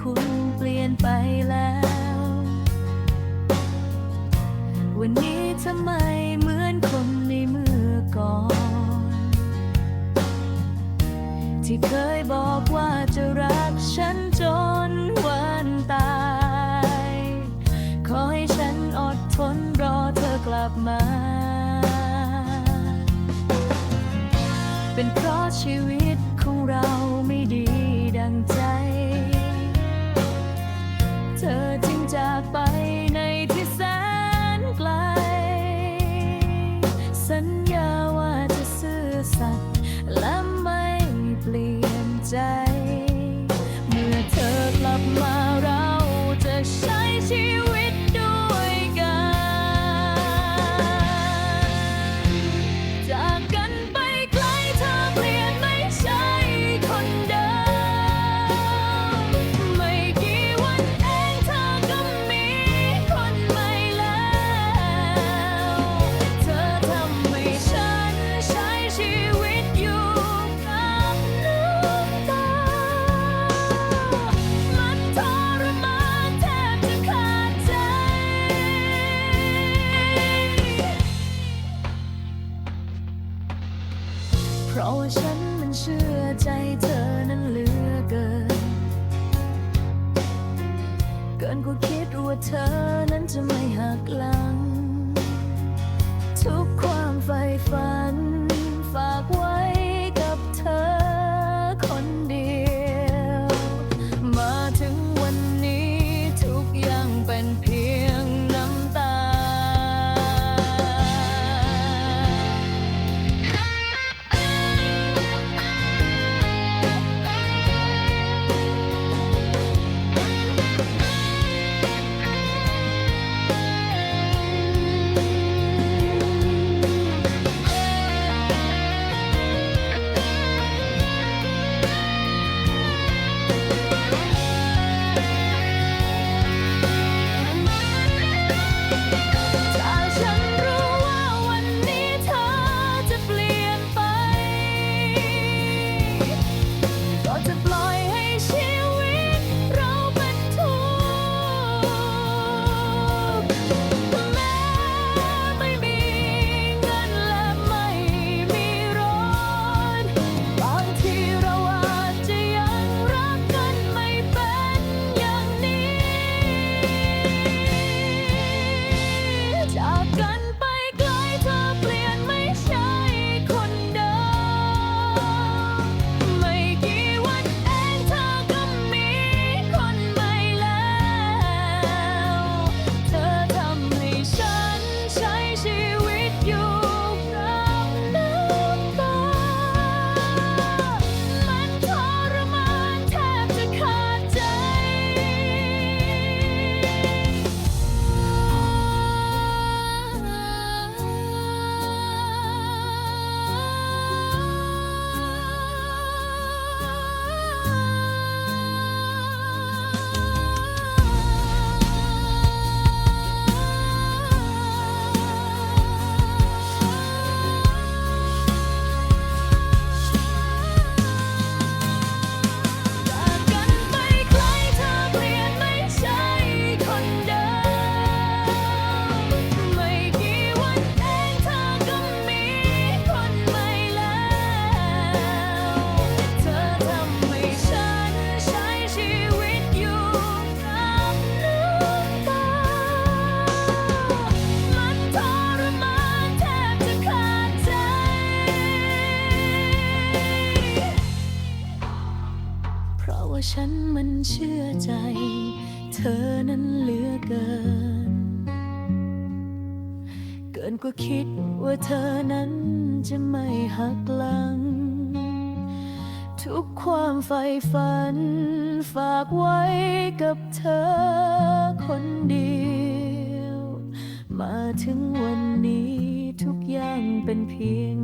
คุณเปลี่ยนไปแล้ววันนี้ทำไมเหมือนคนในเมื่อก่อนที่เคยบอกว่าจะรักฉันจนวันตายขอให้ฉันอดทนรอเธอกลับมาเป็นเพราะชีวิตของเราไม่ดีดังใจเธอจึงจากไปในที่แสนไกลสัญญาว่าจะซื่อสัตย์และไม่เปลี่ยนใจเมื่อเธอกลับมาเราจะใช้ชีวิตด้วยกันจากกันไปไกลเธอเปลี่ยนไม่ใช่คนเดิมไม่กี่วันเองเธอก็มีคนใหม่แล้วเธอทำให้ฉันใช้ชีวิตอยู่กับน้ำตามันทรมานแทบจะขาดใจเพราะว่าฉันมันเชื่อใจเธอนั้นเหลือเกินกว่าคิดว่าเธอนั้นจะไม่หักหลังทุกความใฝ่ฝันฝากไว้กับเธอคนเดียวมาถึงวันนี้ทุกอย่างเป็นเพียงน้ำตาฉันมันเชื่อใจเธอนั้นเหลือเกินกว่าคิดว่าเธอนั้นจะไม่หักหลังทุกความใฝ่ฝันฝากไว้กับเธอคนเดียวมาถึงวันนี้ทุกอย่างเป็นเพียง